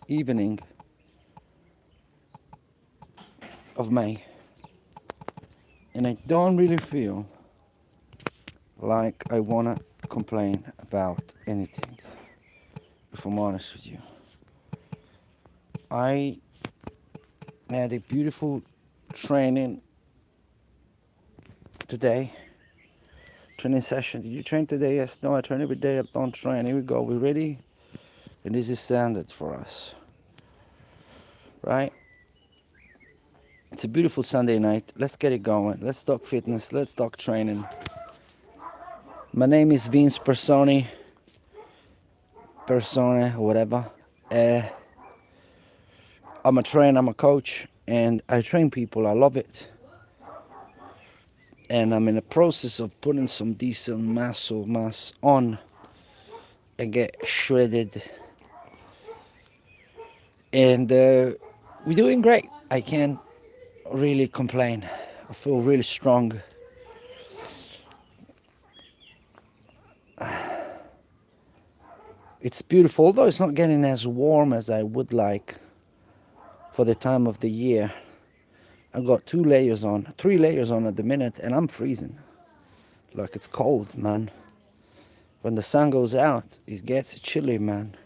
evening of May, and I don't really feel like I wanna complain about anything, if I'm honest with you. I had a beautiful training today. Training session. Did you train today? Yes. No, I train every day. I don't train. Here we go. We ready? And this is standard for us, right? It's a beautiful Sunday night. Let's get it going. Let's talk fitness. Let's talk training. My name is Vince Persone, whatever. Uh, I'm a trainer. I'm a coach, and I train people. I love it. And I'm in the process of putting some decent muscle mass on and get shredded. And we're doing great. I can't really complain. I feel really strong. It's beautiful, although it's not getting as warm as I would like for the time of the year. I've got 3 layers on at the minute, and I'm freezing. Like, it's cold, man. When the sun goes out, it gets chilly, man.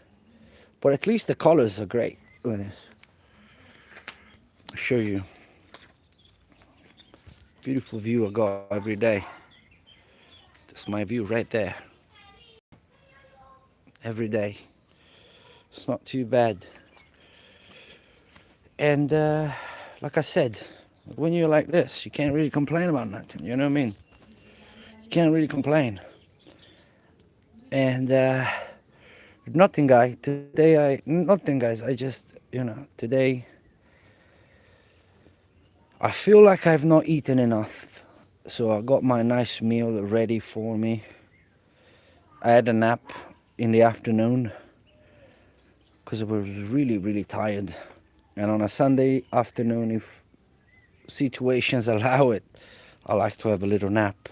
But at least the colors are great. Look at this. I'll show you. Beautiful view I got every day. That's my view right there. Every day. It's not too bad. And like I said, when you're like this, you can't really complain about nothing. You know what I mean? You can't really complain. And nothing, guys. I just, today I feel like I've not eaten enough. So I got my nice meal ready for me. I had a nap in the afternoon because I was really, really tired. And on a Sunday afternoon, if situations allow it, I like to have a little nap.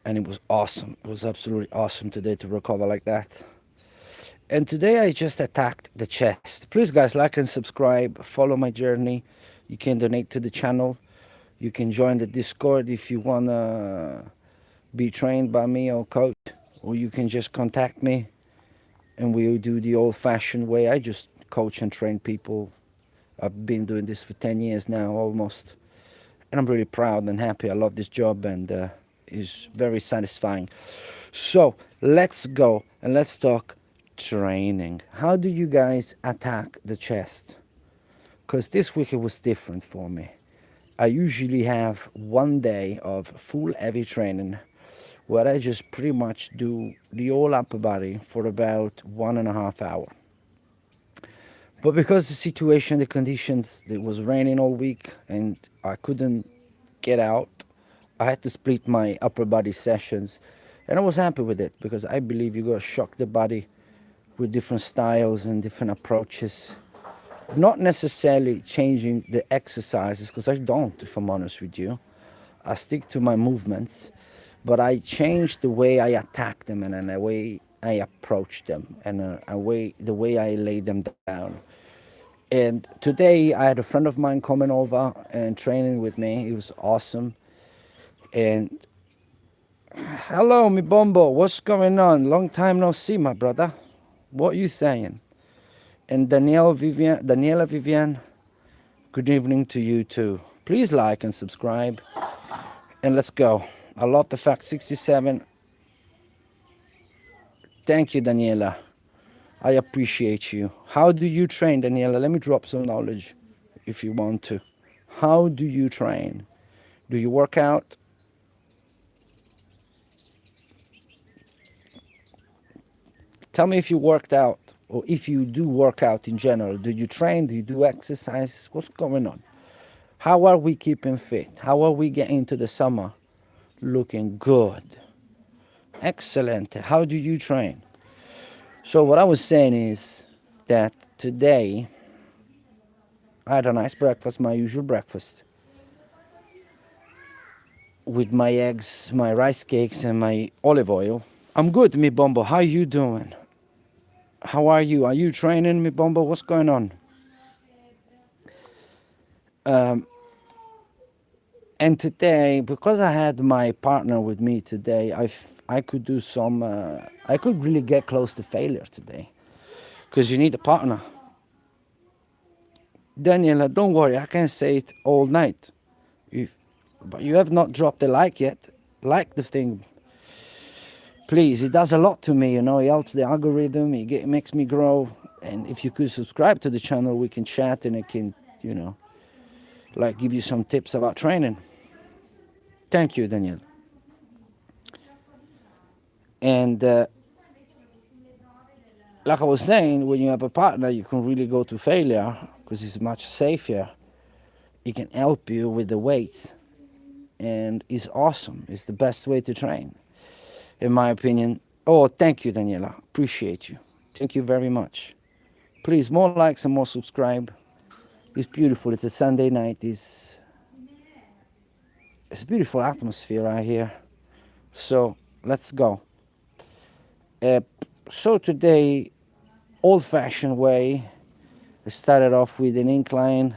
And it was awesome. It was absolutely awesome today to recover like that. And today I just attacked the chest. Please, guys, like and subscribe. Follow my journey. You can donate to the channel. You can join the Discord if you want to be trained by me or coach. Or you can just contact me and we'll do the old-fashioned way. I just coach and train people. I've been doing this for 10 years now, almost. And I'm really proud and happy. I love this job, and it's very satisfying. So let's go and let's talk training. How do you guys attack the chest? Because this week it was different for me. I usually have one day of full heavy training where I just pretty much do the whole upper body for about 1.5 hours. But because the situation, the conditions, it was raining all week and I couldn't get out, I had to split my upper body sessions. And I was happy with it because I believe you gotta shock the body with different styles and different approaches. Not necessarily changing the exercises, because I don't, if I'm honest with you. I stick to my movements, but I change the way I attack them and the way I approach them and the way I lay them down. And today I had a friend of mine coming over and training with me. It was awesome. And hello, mi bombo, what's going on? Long time no see, my brother. What you saying? And Daniela Vivian, good evening to you too. Please like and subscribe. And let's go. I love the fact 67. Thank you, Daniela. I appreciate you. How do you train, Daniela? Let me drop some knowledge if you want to. How do you train? Do you work out? Tell me if you worked out or if you do work out in general. Do you train? Do you do exercise? What's going on? How are we keeping fit? How are we getting into the summer looking good? Excellent. How do you train? So what I was saying is that today I had a nice breakfast, my usual breakfast, with my eggs, my rice cakes, and my olive oil. I'm good, mi bombo. How you doing? How are you? Are you training me, Bombo? What's going on? And today, because I had my partner with me today, I could do some, I could really get close to failure today. Because you need a partner. Daniela, don't worry, I can say it all night. But you have not dropped a like yet. Like the thing. Please, it does a lot to me, you know. It helps the algorithm, it makes me grow. And if you could subscribe to the channel, we can chat and I can, you know, like give you some tips about training. Thank you, Daniel. And like I was saying, when you have a partner, you can really go to failure because it's much safer. It can help you with the weights and it's awesome. It's the best way to train, in my opinion. Oh, thank you, Daniela. Appreciate you. Thank you very much. Please, more likes and more subscribe. It's beautiful. It's a Sunday night. It's a beautiful atmosphere right here. So let's go. Uh, so today, old-fashioned way, I started off with an incline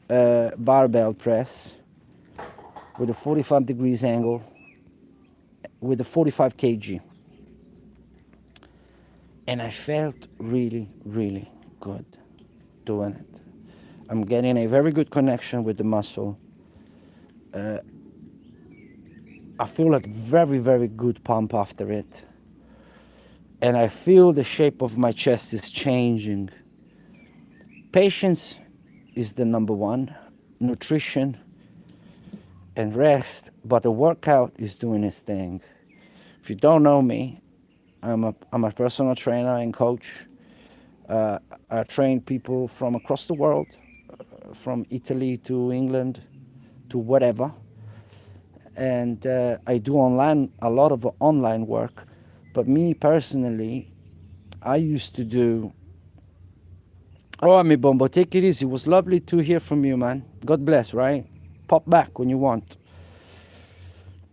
barbell press with a 45 degrees angle with a 45 kg. And I felt really, really good doing it. I'm getting a very good connection with the muscle. I feel like very, very good pump after it. And I feel the shape of my chest is changing. Patience is the number one. Nutrition and rest. But the workout is doing its thing. If you don't know me, I'm a personal trainer and coach. I train people from across the world, from Italy to England to whatever. And I do a lot of online work. But me personally, I used to do... Oh, mi Bombo, take it easy. It was lovely to hear from you, man. God bless, right? Pop back when you want.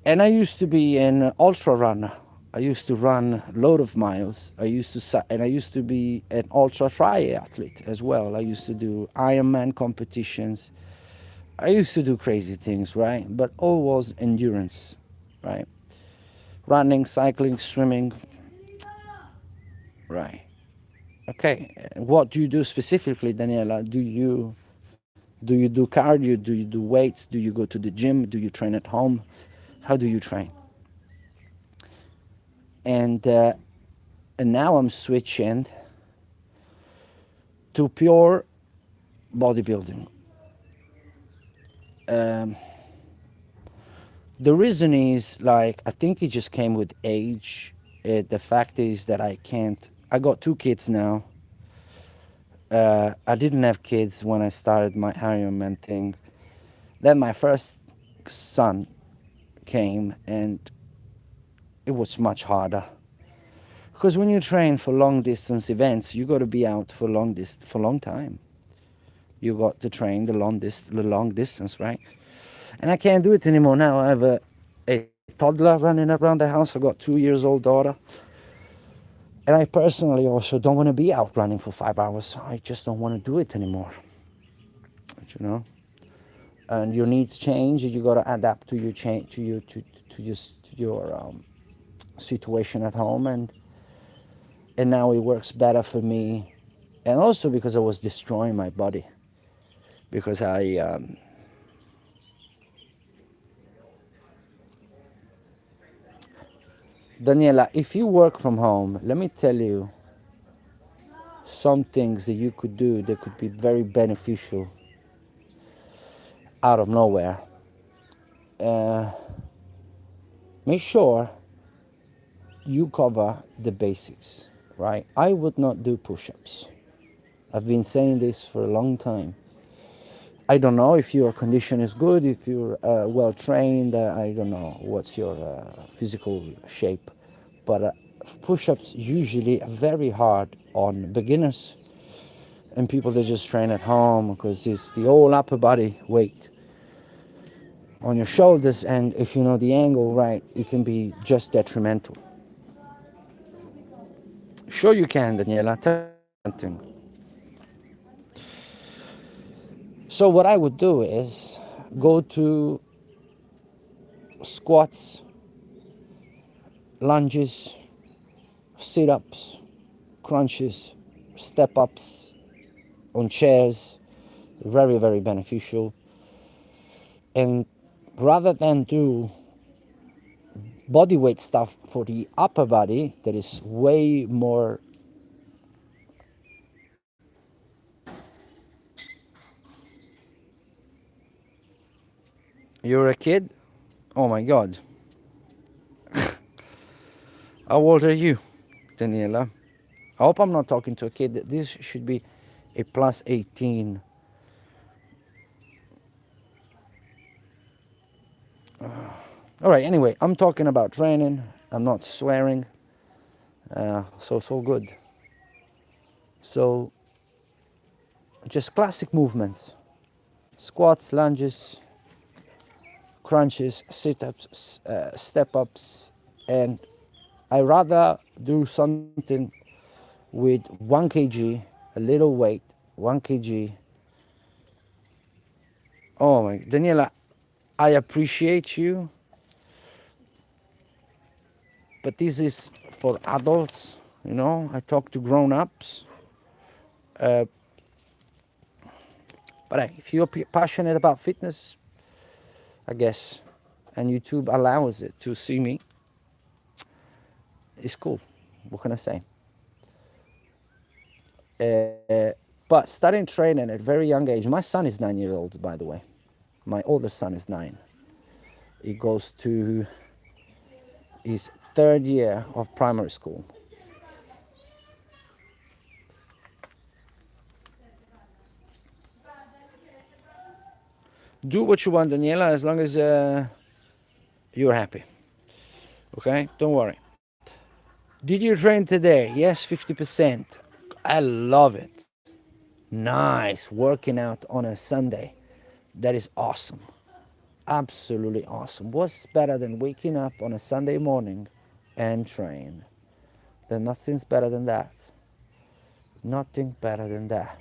And I used to be an ultra runner. I used to run a load of miles. I used to be an ultra triathlete as well. I used to do Ironman competitions. I used to do crazy things, right? But all was endurance, right? Running, cycling, swimming, right? Okay. What do you do specifically, Daniela? Do you do cardio? Do you do weights? Do you go to the gym? Do you train at home? How do you train? And now I'm switching to pure bodybuilding. The reason is, like, I think it just came with age. The fact is that I got 2 kids now. I didn't have kids when I started my Ironman thing. Then my first son came and it was much harder. Because when you train for long distance events, you got to be out for for a long time. You got to train the long distance, right? And I can't do it anymore now. I have a toddler running around the house. I got 2-year-old daughter. And I personally also don't want to be out running for 5 hours. I just don't want to do it anymore. You know? And your needs change. You got to adapt to your change, to your situation at home. And now it works better for me. And also because I was destroying my body. Because Daniela, if you work from home, let me tell you some things that you could do that could be very beneficial out of nowhere. Make sure you cover the basics, right? I would not do push-ups. I've been saying this for a long time. I don't know if your condition is good, if you're well trained. I don't know what's your physical shape, but push-ups usually are very hard on beginners and people that just train at home, because it's the whole upper body weight on your shoulders, and if you know the angle right, it can be just detrimental. Sure you can, Daniela. Tell me something. So what I would do is go to squats, lunges, sit-ups, crunches, step-ups on chairs. Very, very beneficial. And rather than do body weight stuff for the upper body, that is way more. You're a kid? Oh my god. How old are you, Daniela? I hope I'm not talking to a kid. This should be a plus 18. All right, anyway, I'm talking about training. I'm not swearing. So it's all good. So just classic movements. Squats, lunges, crunches, sit-ups, step-ups. And I rather do something with 1 kg, a little weight, 1 kg. Oh my, Daniela, I appreciate you, but this is for adults, you know. I talk to grown-ups. But hey, if you're passionate about fitness, I guess, and YouTube allows it to see me, it's cool. What can I say? But starting training at a very young age. My son is 9 years old, by the way. My older son is 9. He goes to his 3rd year of primary school. Do what you want, Daniela, as long as you're happy. Okay? Don't worry. Did you train today? Yes, 50%. I love it. Nice. Working out on a Sunday. That is awesome. Absolutely awesome. What's better than waking up on a Sunday morning and train? Then nothing's better than that. Nothing better than that.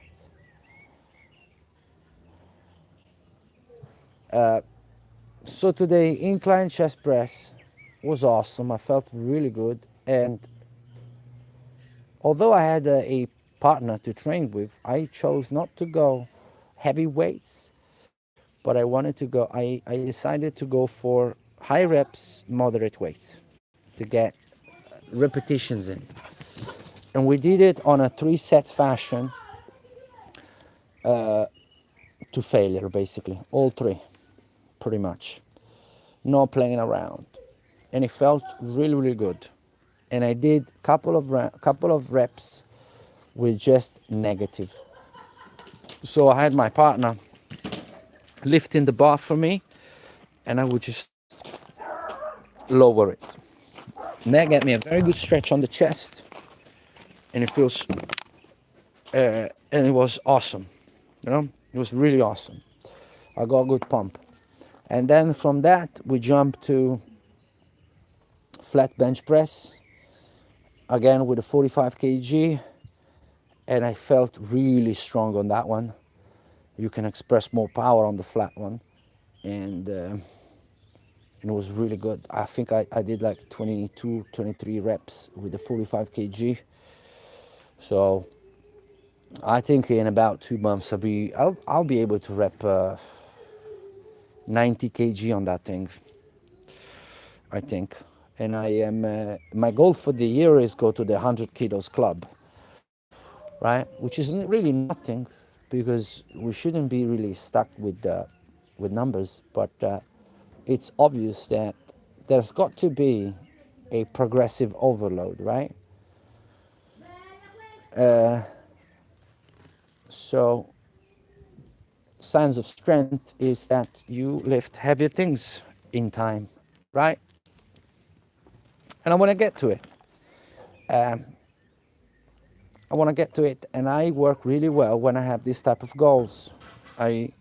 So today, incline chest press was awesome. I felt really good. And although I had a partner to train with, I chose not to go heavy weights, but I wanted to go, I decided to go for high reps, moderate weights to get repetitions in. And we did it on a 3 sets fashion to failure, basically. All 3, pretty much. No playing around. And it felt really, really good. And I did couple of reps with just negative. So I had my partner lifting the bar for me, and I would just lower it. And that gave me a very good stretch on the chest, and it feels, and it was awesome. You know, it was really awesome. I got a good pump. And then from that, we jumped to flat bench press, again with a 45 kg, and I felt really strong on that one. You can express more power on the flat one, and it was really good. I think I did like 22, 23 reps with the 45 kg. So I think in about 2 months I'll be able to rep 90 kg on that thing, I think. And I am my goal for the year is go to the 100 kilos club, right? Which is really nothing, because we shouldn't be really stuck with numbers, but it's obvious that there's got to be a progressive overload, right? So signs of strength is that you lift heavier things in time, right? And I want to get to it. I want to get to it, and I work really well when I have this type of goals. I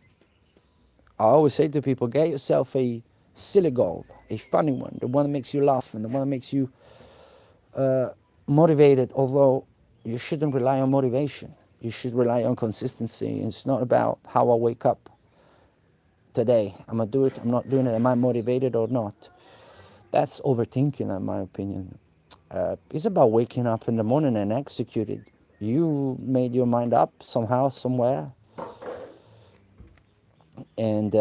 always say to people, get yourself a silly goal, a funny one, the one that makes you laugh, and the one that makes you motivated, although you shouldn't rely on motivation. You should rely on consistency. It's not about how I wake up today. I'm gonna do it, I'm not doing it, am I motivated or not? That's overthinking, in my opinion. It's about waking up in the morning and execute it. You made your mind up somehow, somewhere, and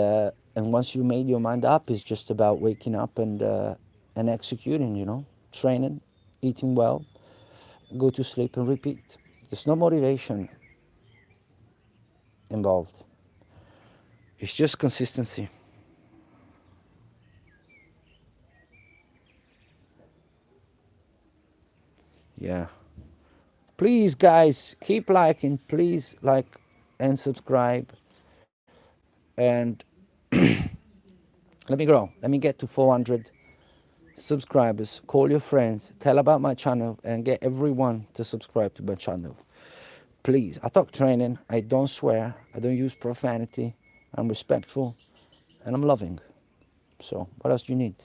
once you made your mind up, it's just about waking up and executing. Training, eating well, go to sleep and repeat. There's no motivation involved. It's just consistency. Yeah. Please, guys, keep liking. Please like and subscribe. And let me grow. Let me get to 400 subscribers. Call your friends. Tell about my channel and get everyone to subscribe to my channel. Please. I talk training. I don't swear. I don't use profanity. I'm respectful and I'm loving. So what else do you need?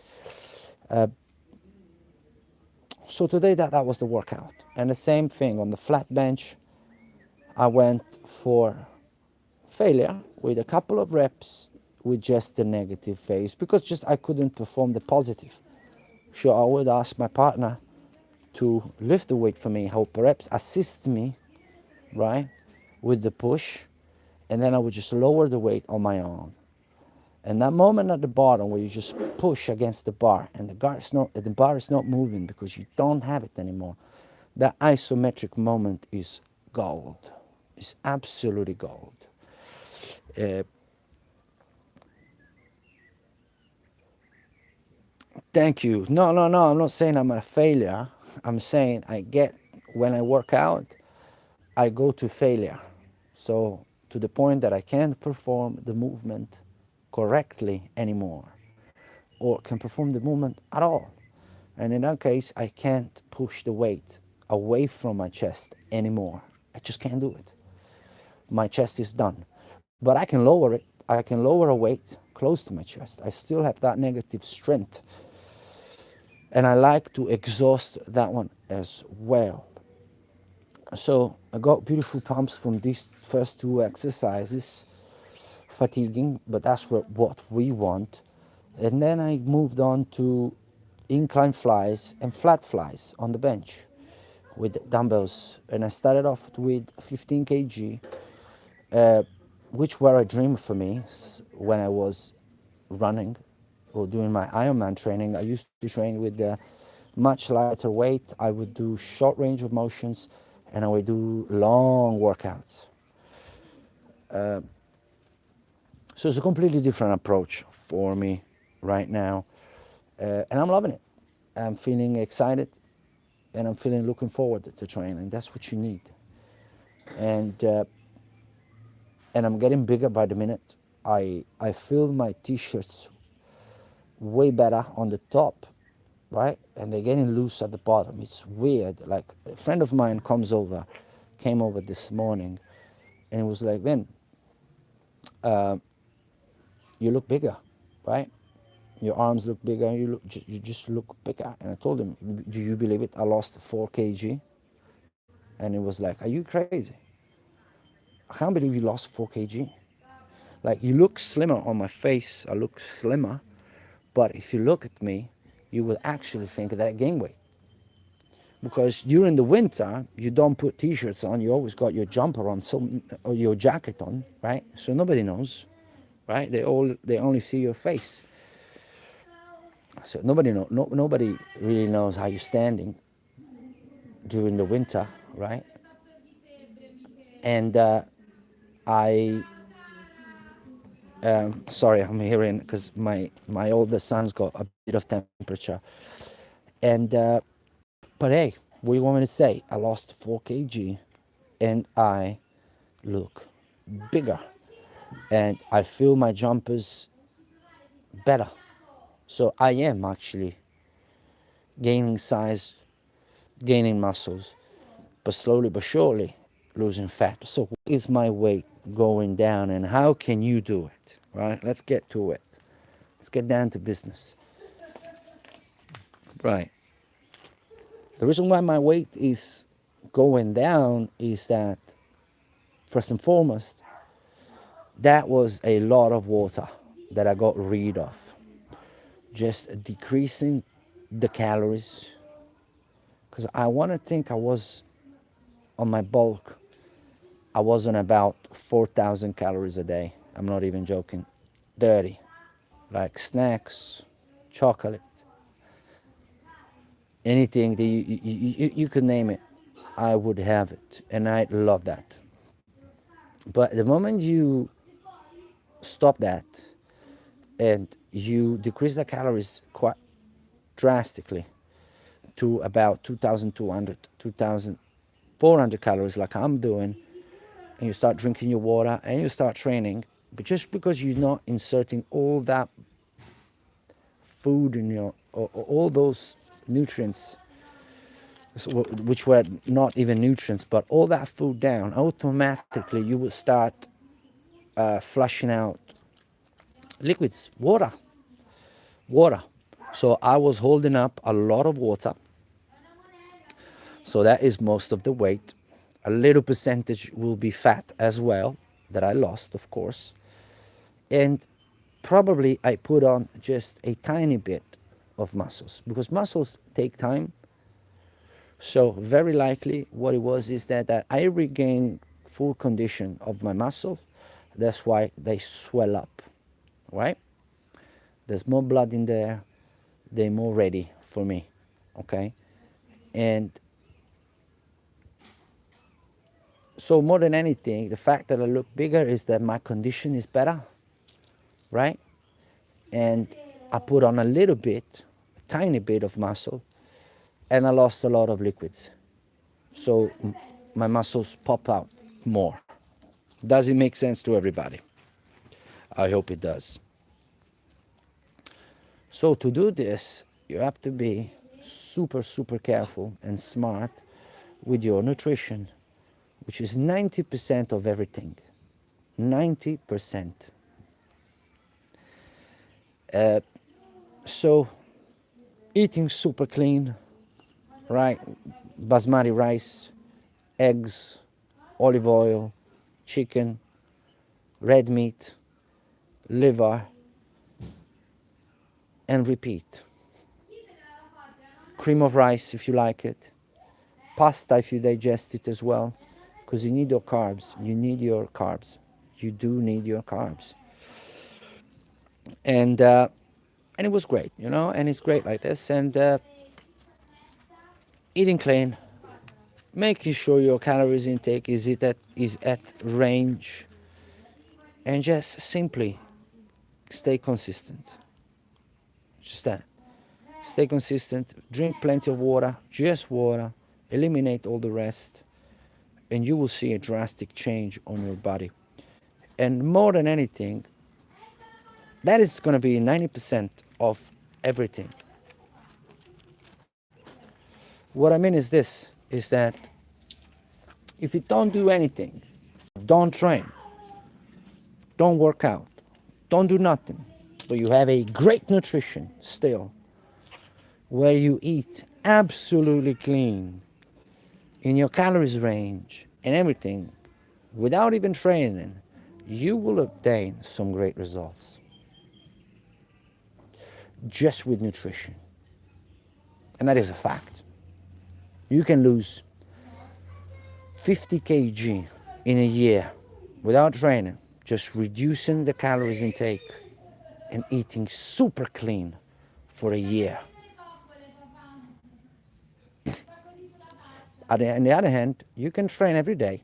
So today that was the workout. And the same thing on the flat bench. I went for failure with a couple of reps with just the negative phase because just I couldn't perform the positive. So I would ask my partner to lift the weight for me, help reps, assist me, right, with the push, and then I would just lower the weight on my own. And that moment at the bottom where you just push against the bar and the bar is not moving because you don't have it anymore, that isometric moment is gold. It's absolutely gold. Uh, Thank you. No, no, no. I'm not saying I'm a failure. I'm saying when I work out, I go to failure. So to the point that I can't perform the movement correctly anymore or can perform the movement at all. And in that case, I can't push the weight away from my chest anymore. I just can't do it. My chest is done. But I can lower it. I can lower a weight close to my chest. I still have that negative strength. And I like to exhaust that one as well. So I got beautiful pumps from these first two exercises, fatiguing, but that's what we want. And then I moved on to incline flies and flat flies on the bench with dumbbells. And I started off with 15 kg, which were a dream for me when I was running or doing my Ironman training. I used to train with much lighter weight. I would do short range of motions and I would do long workouts. So it's a completely different approach for me right now. And I'm loving it. I'm feeling excited and I'm feeling looking forward to training. That's what you need. And I'm getting bigger by the minute. I feel my t-shirts way better on the top, right? And they're getting loose at the bottom. It's weird. Like a friend of mine came over this morning, and it was like, "Ben, you look bigger, right? Your arms look bigger. You just look bigger." And I told him, "Do you believe it? I lost 4 kg." And it was like, "Are you crazy? I can't believe you lost 4 kg. Like you look slimmer on my face. I look slimmer, but if you look at me, you will actually think that I gained weight." Because during the winter you don't put t-shirts on, you always got your jumper on, or your jacket on, right? So nobody knows, right? They only see your face, so nobody really knows how you're standing during the winter, right? And I sorry, I'm hearing because my older son's got a bit of temperature. And but hey, what do you want me to say? I lost 4 kg and I look bigger and I feel my jumpers better. So I am actually gaining size, gaining muscles, but slowly but surely losing fat. So is my weight going down and how can you do it? Right? Let's get to it. Let's get down to business. Right. The reason why my weight is going down is that, first and foremost, that was a lot of water that I got rid of. Just decreasing the calories. Because I want to think I was on my bulk, I was on about 4,000 calories a day. I'm not even joking. Dirty. Like snacks, chocolate, anything that you could name it, I would have it. And I love that. But the moment you stop that and you decrease the calories quite drastically to about 2,200, 2,400 calories like I'm doing, and you start drinking your water and you start training, but just because you're not inserting all that food in your, or all those nutrients, which were not even nutrients, but all that food down, automatically you will start flushing out liquids, water. So I was holding up a lot of water. So that is most of the weight. A little percentage will be fat as well, that I lost, of course. And probably I put on just a tiny bit of muscles, because muscles take time. So very likely what it was is that I regained full condition of my muscle. That's why they swell up, right? There's more blood in there. They're more ready for me, okay? And so more than anything, the fact that I look bigger is that my condition is better, right? And I put on a little bit, a tiny bit of muscle, and I lost a lot of liquids. So my muscles pop out more. Does it make sense to everybody? I hope it does. So to do this, you have to be super, super careful and smart with your nutrition, which is 90% of everything. 90%. So eating super clean, right? Basmati rice, eggs, olive oil, chicken, red meat, liver, and repeat. Cream of rice if you like it, pasta if you digest it as well, because you need your carbs. You need your carbs. You do need your carbs. And it was great, you know, and it's great like this. And eating clean, making sure your calories intake is at range, and just simply stay consistent. Just that. Stay consistent, drink plenty of water, just water, eliminate all the rest, and you will see a drastic change on your body. And more than anything, that is going to be 90% of everything. What I mean is this, is that if you don't do anything, don't train, don't work out, don't do nothing, but you have a great nutrition still, where you eat absolutely clean, in your calories range and everything, without even training, you will obtain some great results just with nutrition. And that is a fact. You can lose 50 kg in a year without training, just reducing the calories intake and eating super clean for a year. On the other hand, you can train every day,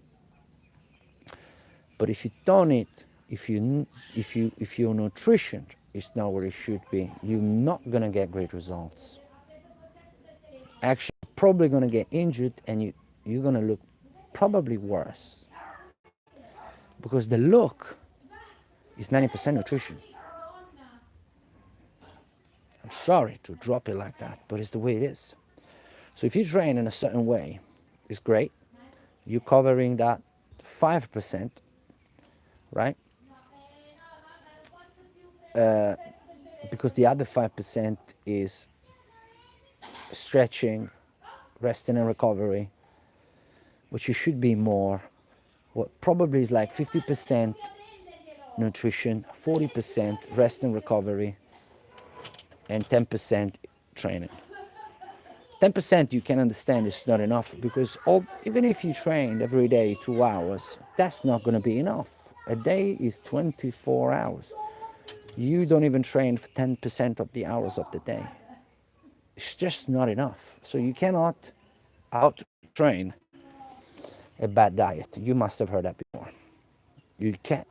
but if you don't eat, if your nutrition is not where it should be, you're not gonna get great results. Actually, probably gonna get injured, and you're gonna look probably worse, because the look is 90% nutrition. I'm sorry to drop it like that, but it's the way it is. So if you train in a certain way, it's great. You're covering that 5%, right? Because the other 5% is stretching, resting and recovery, which it should be more. What probably is like 50% nutrition, 40% rest and recovery, and 10% training. 10% you can understand is not enough, because even if you train every day 2 hours, that's not going to be enough. A day is 24 hours. You don't even train for 10% of the hours of the day. It's just not enough. So you cannot out-train a bad diet. You must have heard that before. You can't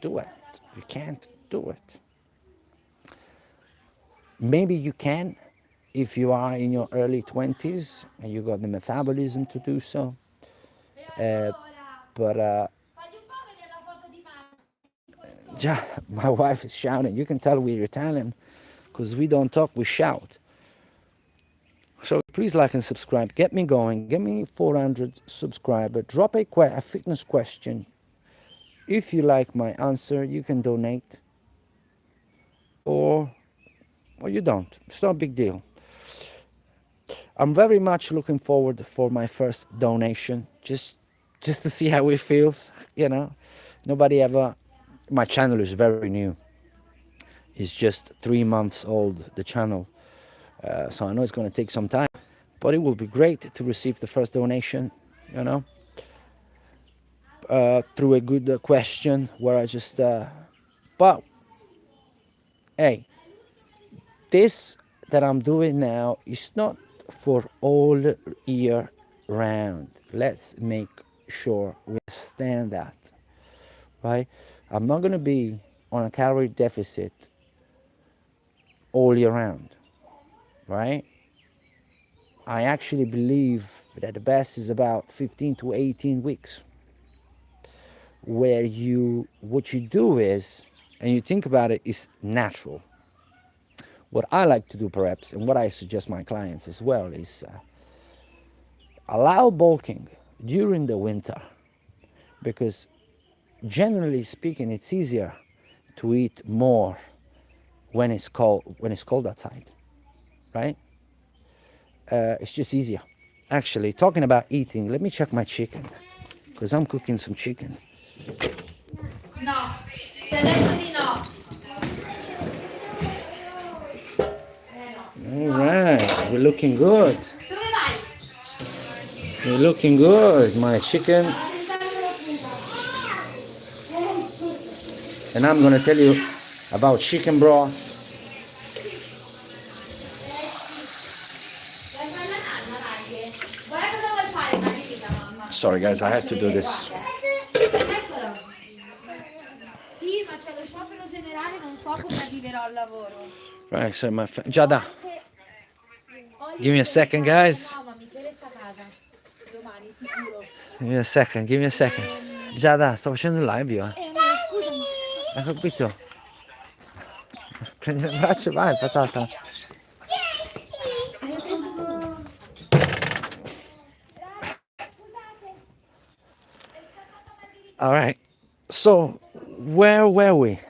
do it. You can't do it. Maybe you can if you are in your early 20s and you got the metabolism to do so. But my wife is shouting. You can tell we're Italian because we don't talk, we shout. So please like and subscribe. Get me going. Get me 400 subscribers. Drop a fitness question. If you like my answer, you can donate, or you don't. It's not a big deal. I'm very much looking forward for my first donation, just to see how it feels. Nobody ever. My channel is very new. It's just 3 months old, the channel. So I know it's going to take some time, but it will be great to receive the first donation, through a good question where I just, but hey, this that I'm doing now is not for all year round. Let's make sure we understand that, right? I'm not going to be on a calorie deficit all year round, right? I actually believe that the best is about 15 to 18 weeks, where what you do is, and you think about it, is natural. What I like to do, perhaps, and what I suggest my clients as well, is allow bulking during the winter, because generally speaking, it's easier to eat more when it's cold outside, right? It's just easier. Actually, talking about eating, let me check my chicken, because I'm cooking some chicken. No, ti ho detto di no. All right, we're looking good. Dove vai? We're looking good, my chicken. And I'm gonna tell you about chicken broth. Sorry guys, I had to do this. Sì, ma c'è lo sciopero generale, non so come arriverò al lavoro. Right, so my friend Giada, give me a second, guys. No, ma Michele sta a casa. Domani, sicuro. Give me a second. Giada, sto facendo il live io. Scusami. Hai capito? Prendi le braccia e vai, patata. All right. So, where were we?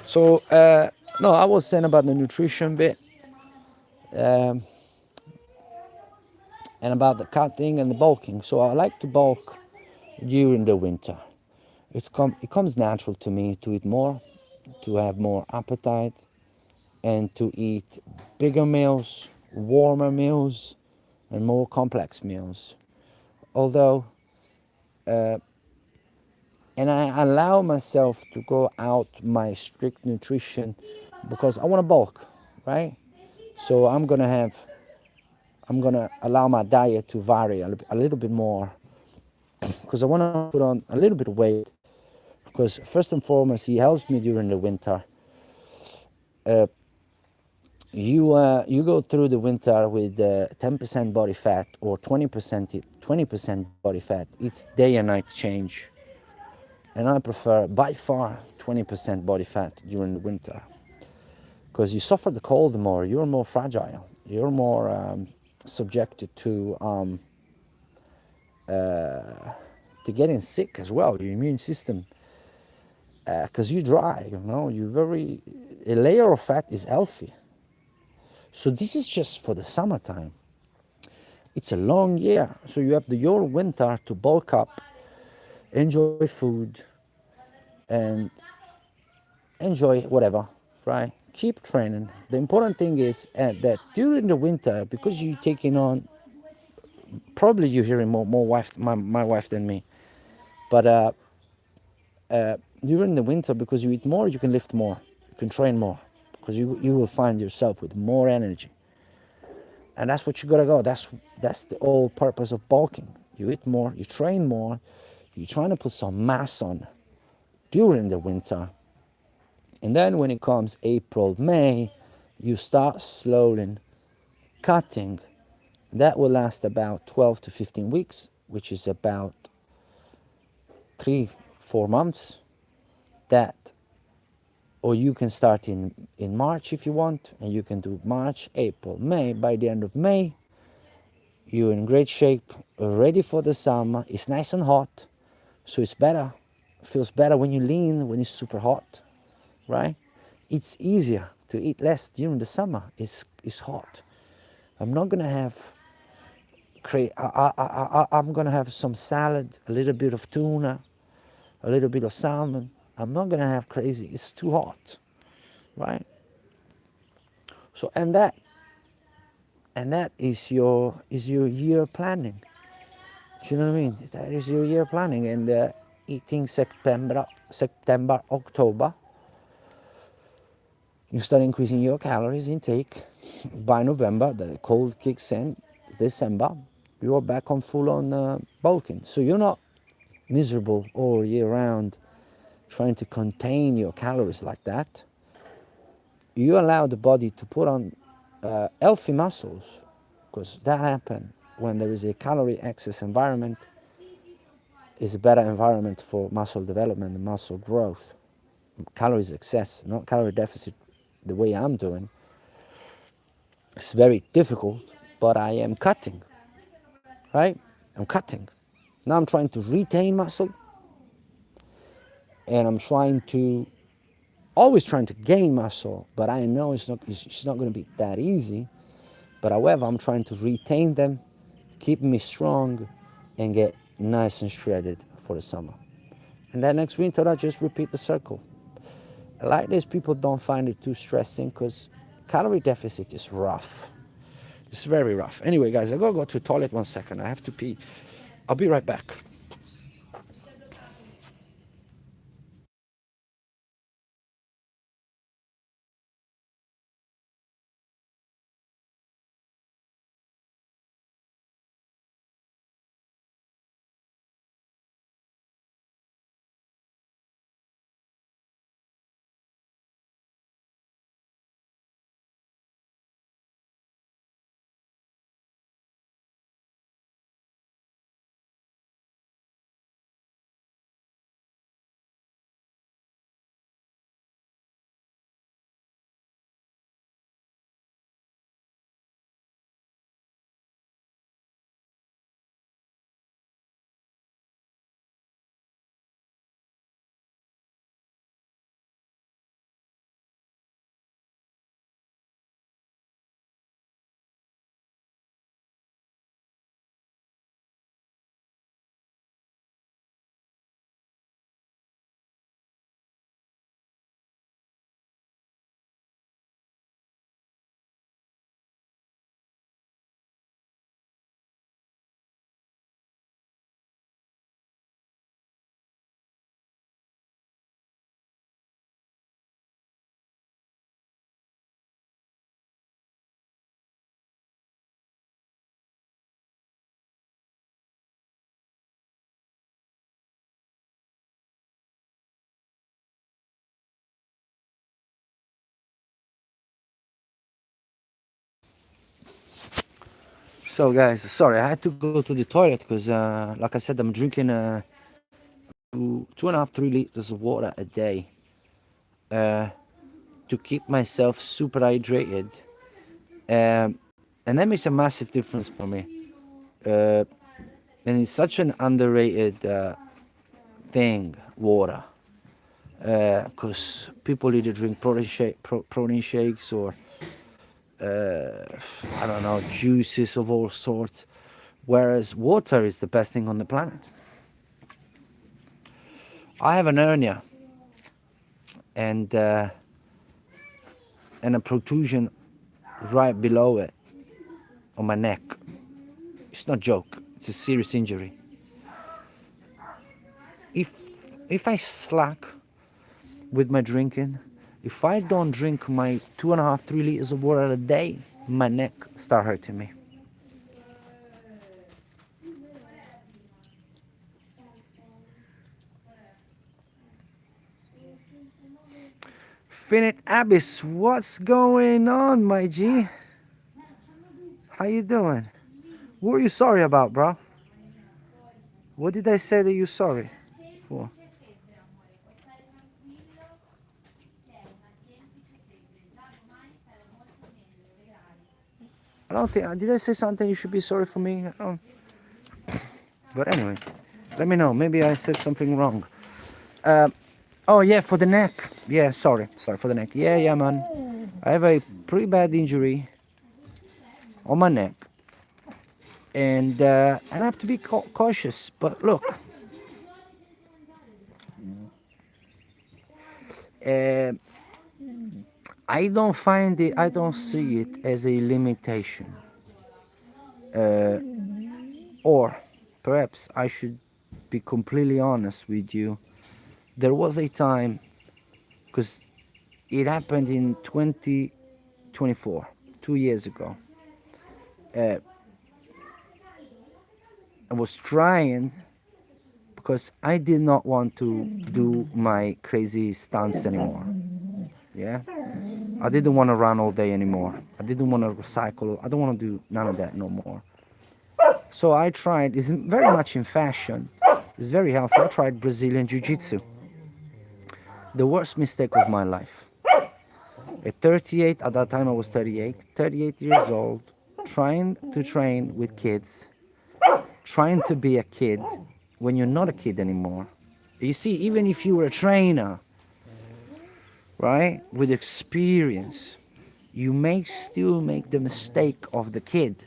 So, no, I was saying about the nutrition bit, and about the cutting and the bulking. So I like to bulk during the winter. It comes natural to me to eat more, to have more appetite, and to eat bigger meals, warmer meals, and more complex meals. Although, and I allow myself to go out my strict nutrition because I want to bulk, right? So I'm gonna allow my diet to vary a little bit more, because I want to put on a little bit of weight, because first and foremost, he helps me during the winter. You go through the winter with 10% body fat or 20% body fat. It's day and night change, and I prefer by far 20% body fat during the winter, because you suffer the cold more. You're more fragile. You're more subjected to getting sick as well. Your immune system, because you dry. A layer of fat is healthy. So this is just for the summertime. It's a long year, so you have your winter to bulk up, enjoy food, and enjoy whatever, right? Keep training. The important thing is that during the winter, because you're taking on, probably you're hearing more wife, my wife than me, but during the winter, because you eat more, you can lift more, you can train more, because you will find yourself with more energy. And that's what you gotta go. That's the whole purpose of bulking. You eat more, you train more, you're trying to put some mass on during the winter. And then when it comes April, May, you start slowly cutting. That will last about 12 to 15 weeks, which is about 3-4 months. That, or you can start in March if you want, and you can do March, April, May. By the end of May, you're in great shape, ready for the summer. It's nice and hot, so it's better. It feels better when you lean, when it's super hot, right? It's easier to eat less during the summer. It's hot. I'm not gonna have I'm gonna have some salad, a little bit of tuna, a little bit of salmon. I'm not gonna have crazy. It's too hot, right? So and that is your year planning. Do you know what I mean? That is your year planning, and eating September, October, you start increasing your calories intake. By November, the cold kicks in. December, you are back on full-on bulking. So you're not miserable all year round trying to contain your calories like that. You allow the body to put on healthy muscles, because that happens when there is a calorie excess environment. Is a better environment for muscle development and muscle growth. Calories excess, not calorie deficit, the way I'm doing. It's very difficult, but I am cutting, right? I'm cutting. Now I'm trying to retain muscle, and I'm always trying to gain muscle, but I know it's not going to be that easy. But however, I'm trying to retain them, keep me strong, and get nice and shredded for the summer. And then next winter, I just repeat the circle. Like this, people don't find it too stressing, because calorie deficit is rough. It's very rough. Anyway, guys, I gotta go to the toilet 1 second. I have to pee. I'll be right back. So, guys, sorry, I had to go to the toilet because, like I said, I'm drinking 2.5, 3 liters of water a day to keep myself super hydrated. And that makes a massive difference for me. And it's such an underrated thing, water. Because people either drink protein shakes or I don't know, juices of all sorts, whereas water is the best thing on the planet. I have an hernia and a protrusion right below it on my neck. It's not a joke, it's a serious injury. If I slack with my drinking, if I don't drink my 2.5, 3 liters of water a day, my neck start hurting me. Finite Abyss, what's going on, my G? How you doing? What are you sorry about, bro? What did I say that you're sorry for? I don't think, did I say something you should be sorry for me? I don't. But anyway, let me know. Maybe I said something wrong. Oh yeah, for the neck. Yeah, sorry for the neck. Yeah, man. I have a pretty bad injury on my neck, and I have to be cautious. But look, uh, I don't find it. I don't see it as a limitation, or perhaps I should be completely honest with you. There was a time, because it happened in 2024, 2 years ago. I was trying because I did not want to do my crazy stunts anymore. Yeah, I didn't want to run all day anymore. I didn't want to cycle. I don't want to do none of that no more. So I tried. It's very much in fashion. It's very healthy. I tried Brazilian Jiu-Jitsu. The worst mistake of my life. At 38, at that time I was 38 years old, trying to train with kids, trying to be a kid when you're not a kid anymore. You see, even if you were a trainer, right, with experience, you may still make the mistake of the kid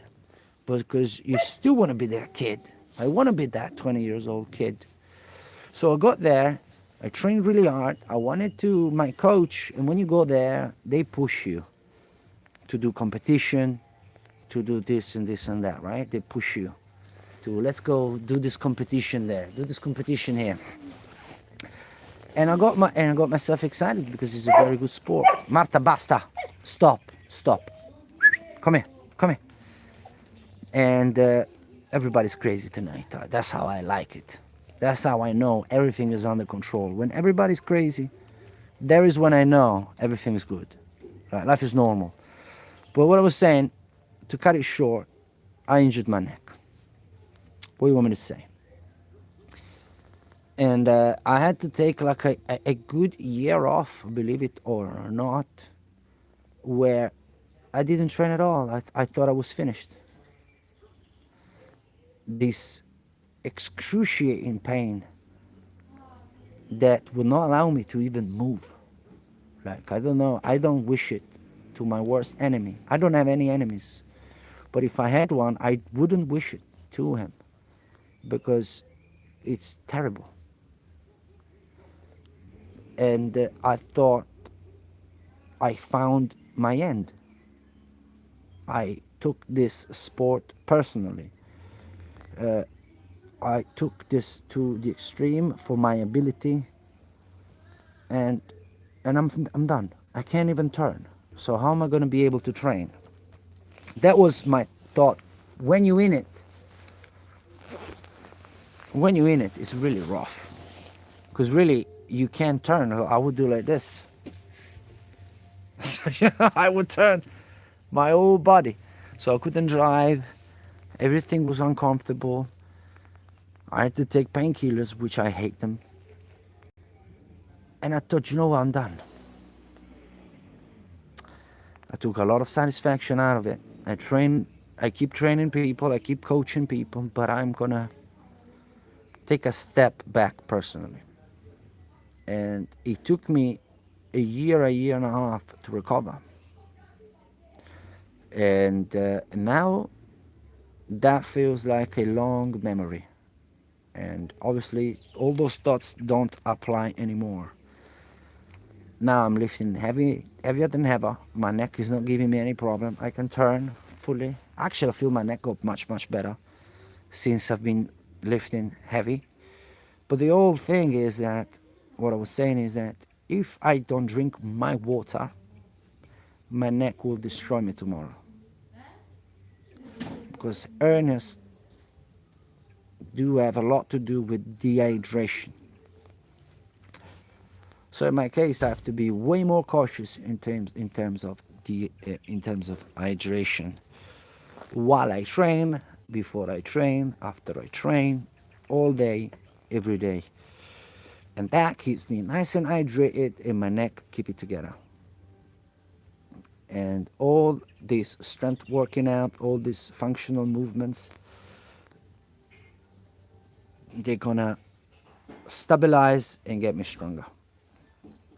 because you still want to be that kid. I want to be that 20 years old kid. So I got there, I trained really hard. I wanted to, my coach, and when you go there, they push you to do competition, to do this and this and that, right? They push you to, let's go do this competition there, do this competition here. And I got myself excited because it's a very good sport. Marta, basta, stop. Come here. And everybody's crazy tonight. That's how I like it. That's how I know everything is under control. When everybody's crazy, there is when I know everything is good. Right? Life is normal. But what I was saying, to cut it short, I injured my neck. What do you want me to say? And I had to take like a good year off, believe it or not, where I didn't train at all. I thought I was finished. This excruciating pain that would not allow me to even move. Like, I don't know, I don't wish it to my worst enemy. I don't have any enemies. But if I had one, I wouldn't wish it to him because it's terrible. And I thought I found my end. I took this sport personally. I took this to the extreme for my ability, and I'm done. I can't even turn. So how am I going to be able to train? That was my thought. When you're in it, it's really rough. Because really, you can't turn. I would do like this. So, I would turn my whole body. So I couldn't drive. Everything was uncomfortable. I had to take painkillers, which I hate them. And I thought, you know what, I'm done. I took a lot of satisfaction out of it. I keep training people, I keep coaching people, but I'm gonna take a step back personally. And it took me a year and a half to recover. And now that feels like a long memory. And obviously, all those thoughts don't apply anymore. Now I'm lifting heavier than ever. My neck is not giving me any problem. I can turn fully. Actually, I feel my neck up much better since I've been lifting heavy. But the whole thing is that what I was saying is that if I don't drink my water, my neck will destroy me tomorrow. Because hernias do have a lot to do with dehydration. So in my case, I have to be way more cautious in terms of hydration while I train, before I train, after I train, all day, every day. And that keeps me nice and hydrated, and my neck keep it together. And all this strength working out, all these functional movements, they're gonna stabilize and get me stronger.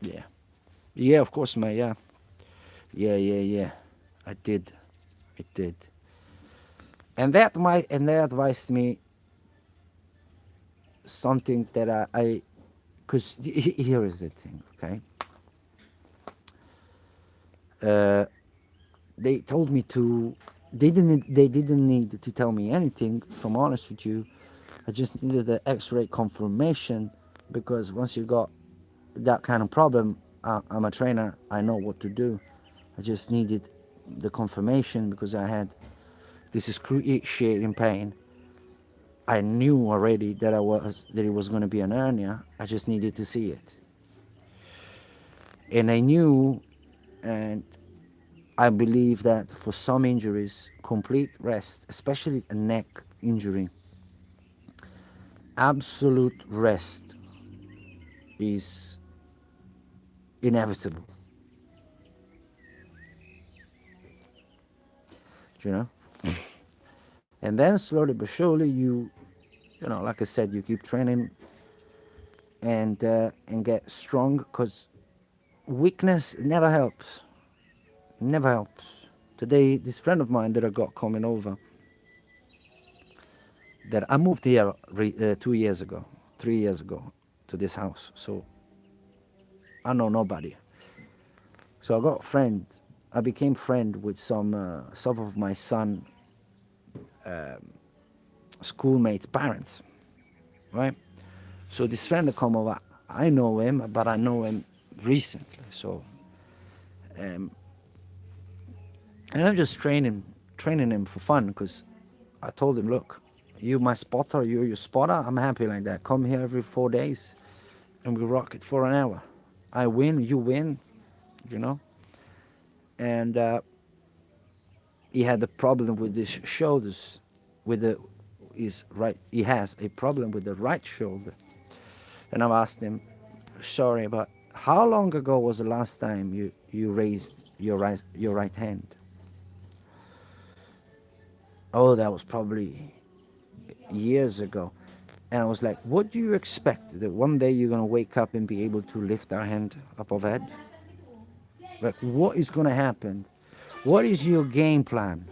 Yeah. Yeah, of course, man. Yeah. Yeah. I did. I did. And they advised me something that because here is the thing, okay? They told me to. They didn't need to tell me anything. If I'm honest with you, I just needed the X-ray confirmation because once you got that kind of problem, I'm a trainer. I know what to do. I just needed the confirmation because I had this excruciating pain. I knew already that it was going to be an hernia. I just needed to see it, and I knew, and I believe that for some injuries, complete rest, especially a neck injury, absolute rest is inevitable. You know, and then slowly but surely like I said, you keep training and get strong because weakness never helps. Never helps. Today, this friend of mine that I got coming over, that I moved here 2 years ago, 3 years ago to this house. So I know nobody. So I got friends. I became friend with some of my son schoolmates' parents, right? So this friend that come over, I know him, but I know him recently. So, and I'm just training him for fun because I told him, look, you my spotter, you're your spotter. I'm happy like that. Come here every 4 days, and we rock it for an hour. I win, you win, you know. And he had a problem with his shoulders, he has a problem with the right shoulder. And I've asked him, sorry, but how long ago was the last time you raised your right hand? Oh, that was probably years ago. And I was like, what do you expect? That one day you're going to wake up and be able to lift our hand above head? Like, what is going to happen? What is your game plan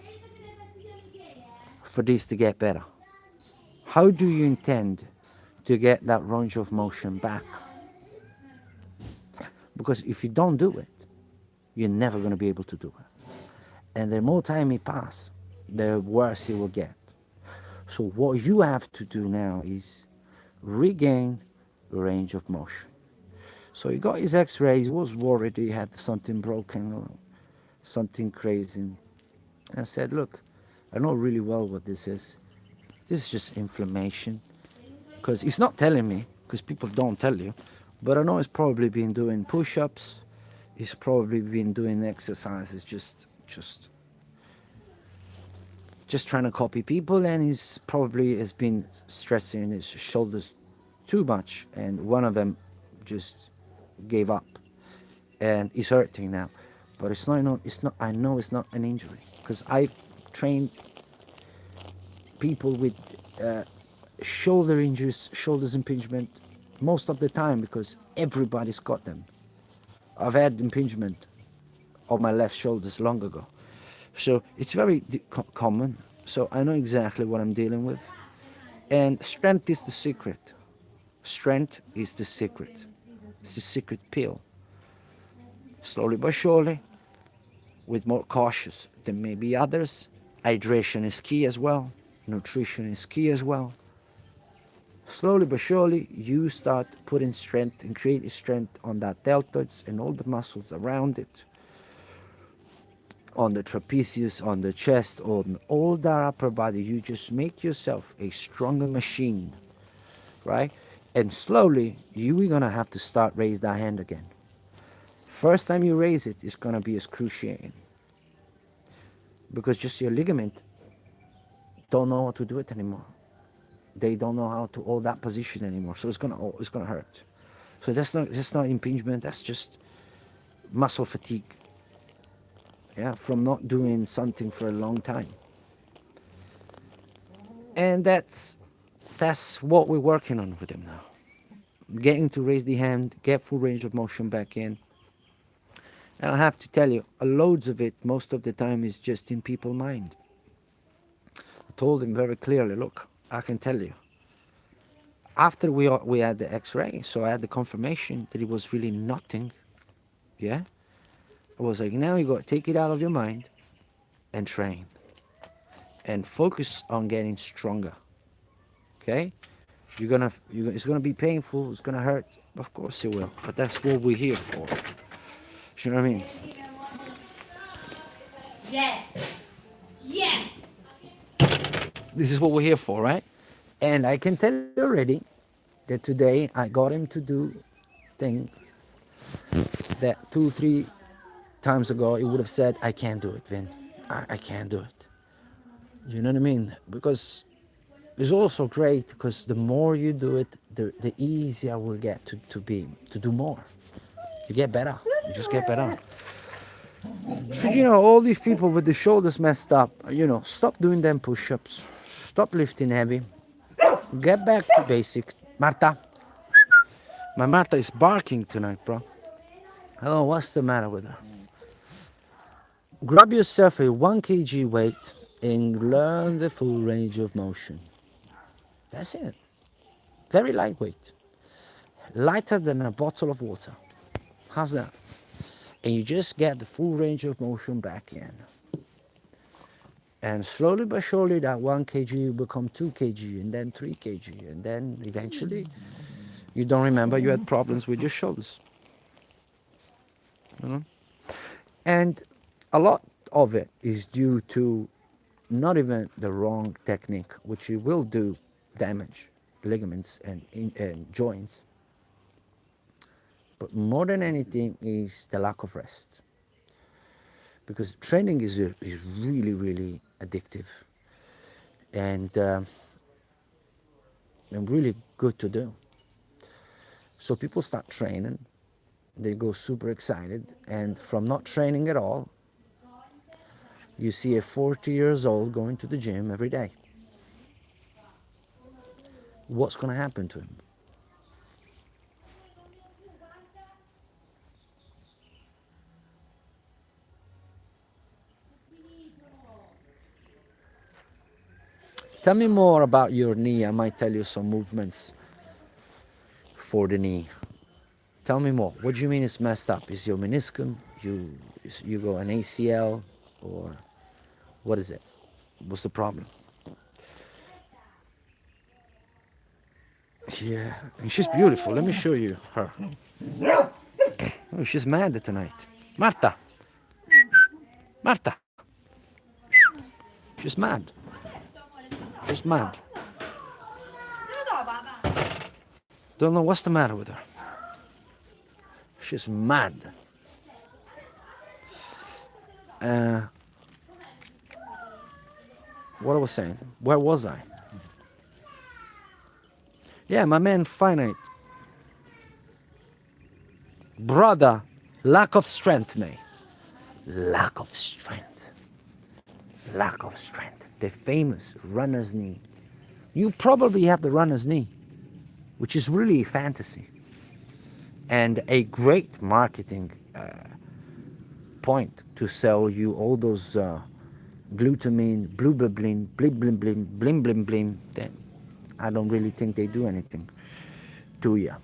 for this to get better? How do you intend to get that range of motion back? Because if you don't do it, you're never going to be able to do it. And the more time it passes, the worse it will get. So what you have to do now is regain range of motion. So he got his x-rays, he was worried he had something broken or something crazy. And I said, look, I know really well what this is. This is just inflammation. Because he's not telling me, because people don't tell you, but I know he's probably been doing push-ups, he's probably been doing exercises just trying to copy people, and he's probably has been stressing his shoulders too much, and one of them just gave up, and he's hurting now. But it's not. I know it's not an injury because I've trained people with shoulder injuries, shoulders impingement, most of the time because everybody's got them. I've had impingement of my left shoulders long ago. So it's very common. So I know exactly what I'm dealing with. And strength is the secret. Strength is the secret. It's the secret pill. Slowly but surely, with more cautious than maybe others. Hydration is key as well. Nutrition is key as well. Slowly but surely, you start putting strength and creating strength on that deltoids and all the muscles around it, on the trapezius, on the chest, on all the upper body. You just make yourself a stronger machine, right? And slowly, you are gonna have to start raise that hand again. First time you raise it is gonna be excruciating because just your ligament don't know how to do it anymore. They don't know how to hold that position anymore, so it's gonna hurt. So that's not impingement. That's just muscle fatigue. Yeah, from not doing something for a long time. And that's what we're working on with him now. Getting to raise the hand, get full range of motion back in. And I have to tell you, loads of it, most of the time, is just in people's mind. I told him very clearly, look, I can tell you. After we had the X-ray, so I had the confirmation that it was really nothing. Yeah, I was like, now you got to take it out of your mind and train and focus on getting stronger. Okay, it's gonna be painful. It's gonna hurt. Of course it will. But that's what we're here for. You know what I mean? Yes. Yes. This is what we're here for, right? And I can tell you already that today I got him to do things that 2-3 times ago he would have said, I can't do it, Vin. I can't do it. You know what I mean? Because it's also great because the more you do it, the easier will get to do more. You get better. You just get better. So, all these people with the shoulders messed up, stop doing them push-ups. Stop lifting heavy. Get back to basic. Marta. My Marta is barking tonight, bro. Oh, what's the matter with her? Grab yourself a 1 kg weight and learn the full range of motion. That's it. Very lightweight. Lighter than a bottle of water. How's that? And you just get the full range of motion back in. And slowly but surely that 1 kg will become 2 kg and then 3 kg. And then eventually you don't remember you had problems with your shoulders. And a lot of it is due to not even the wrong technique, which you will do damage ligaments and joints. But more than anything is the lack of rest. Because training is really, really addictive and really good to do. So people start training, they go super excited, and from not training at all, you see a 40 years old going to the gym every day. What's going to happen to him? Tell me more about your knee. I might tell you some movements for the knee. Tell me more. What do you mean it's messed up? Is your meniscum? You go an ACL, or what is it? What's the problem? Yeah, and she's beautiful. Let me show you her. Oh, she's mad tonight. Marta. Marta. She's mad. She's mad. Don't know what's the matter with her. She's mad. What I was saying. Where was I? Yeah, my man Finite. Brother, lack of strength, mate. Lack of strength. Lack of strength. The famous runner's knee. You probably have the runner's knee, which is really a fantasy. And a great marketing point to sell you all those glutamine, bluberblin, blim blim blim, blim blim blim, then I don't really think they do anything to you.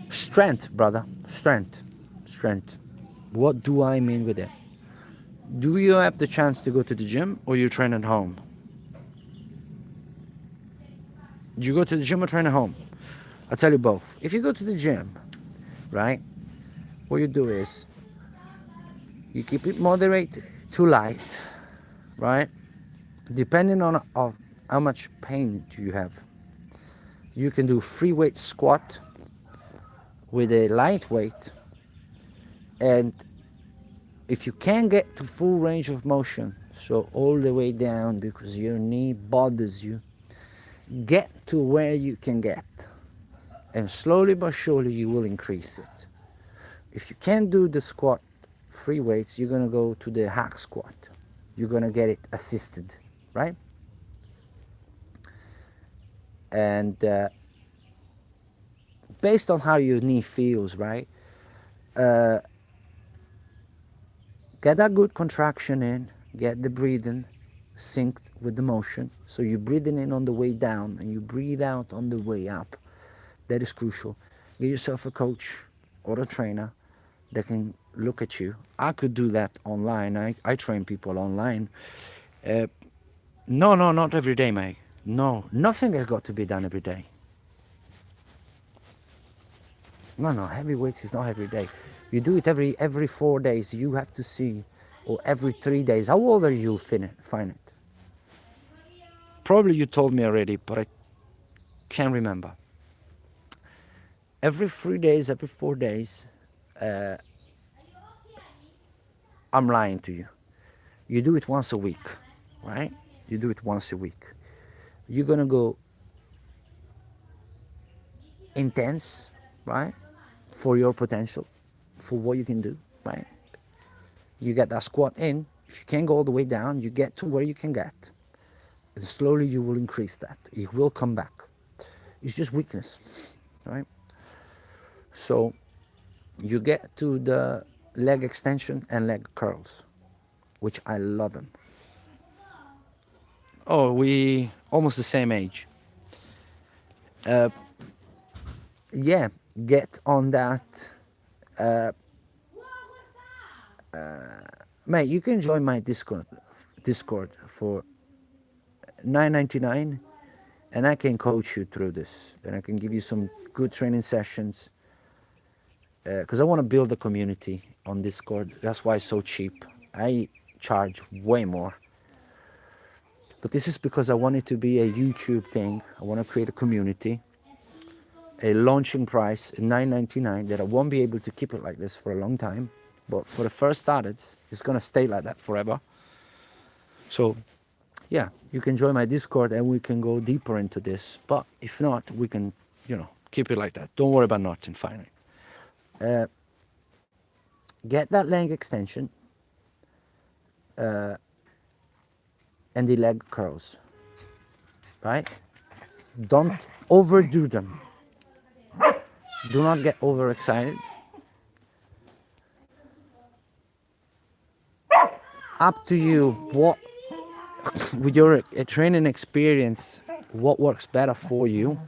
Strength, brother, strength, strength. What do I mean with it? Do you have the chance to go to the gym, or you train at home? Do you go to the gym or train at home? I'll tell you both. If you go to the gym, right, what you do is you keep it moderate to light, right? Depending on how much pain do you have. You can do free weight squat with a light weight, and if you can get to full range of motion, so all the way down because your knee bothers you, get to where you can get, and slowly but surely you will increase it. If you can't do the squat free weights, you're gonna go to the hack squat. You're gonna get it assisted, right? And based on how your knee feels, right? Get that good contraction in, get the breathing synced with the motion. So you're breathing in on the way down and you breathe out on the way up. That is crucial. Get yourself a coach or a trainer that can look at you. I could do that online. I train people online. No, not every day, mate. No, nothing has got to be done every day. No, heavy weights is not every day. You do it every 4 days. You have to see, or every 3 days. How old are you? Find it. Probably you told me already, but I can't remember. Every 3 days, every 4 days, I'm lying to you. You do it once a week, right? You do it once a week. You're gonna go intense, right? For your potential, for what you can do, right? You get that squat in. If you can't go all the way down, you get to where you can get. And slowly you will increase that. It will come back. It's just weakness, right? So you get to the leg extension and leg curls, which I love them. Oh, we almost the same age. Yeah, get on that. Mate, you can join my Discord for $9.99, and I can coach you through this, and I can give you some good training sessions. Because I want to build a community on Discord. That's why it's so cheap. I charge way more. But this is because I want it to be a YouTube thing. I want to create a community. A launching price, $9.99, that I won't be able to keep it like this for a long time. But for the first starters, it's going to stay like that forever. So, yeah, you can join my Discord and we can go deeper into this. But if not, we can, keep it like that. Don't worry about nothing, finally. Get that leg extension and the leg curls, right? Don't overdo them. Do not get overexcited. Up to you, what with your training experience, what works better for you,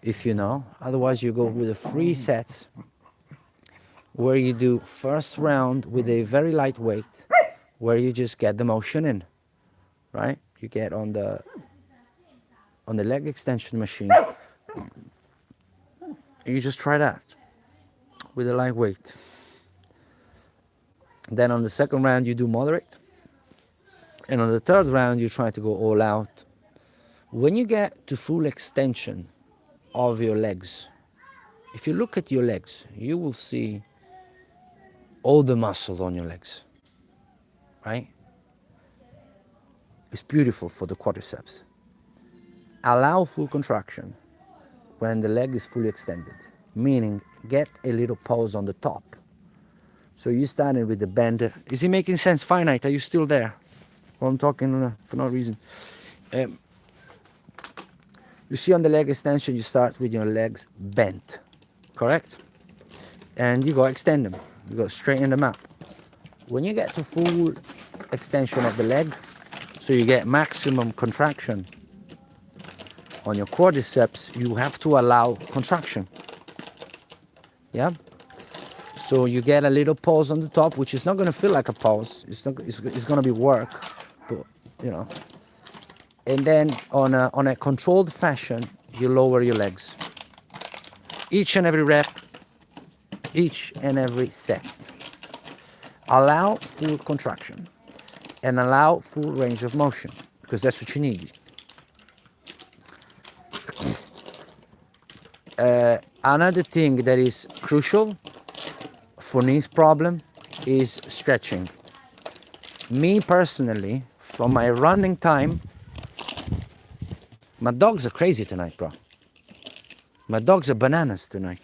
if you know. Otherwise, you go with the 3 sets, where you do first round with a very light weight, where you just get the motion in, right? You get on the leg extension machine, and you just try that with a light weight. Then on the second round you do moderate, and on the third round you try to go all out. When you get to full extension of your legs, if you look at your legs, you will see all the muscle on your legs, right? It's beautiful for the quadriceps. Allow full contraction when the leg is fully extended, meaning get a little pause on the top. So you started with the bend. Is it making sense, Finite? Are you still there? Well, I'm talking for no reason. You see on the leg extension, you start with your legs bent, correct? And you go extend them. You go straighten them up. When you get to full extension of the leg, so you get maximum contraction on your quadriceps, you have to allow contraction. Yeah. So you get a little pause on the top, which is not going to feel like a pause. It's not. It's going to be work, but you know. And then on a controlled fashion, you lower your legs. Each and every rep, each and every set. Allow full contraction and allow full range of motion, because that's what you need. Another thing that is crucial for knees problem is stretching. Me personally, from my running time, my dogs are crazy tonight, bro. My dogs are bananas tonight.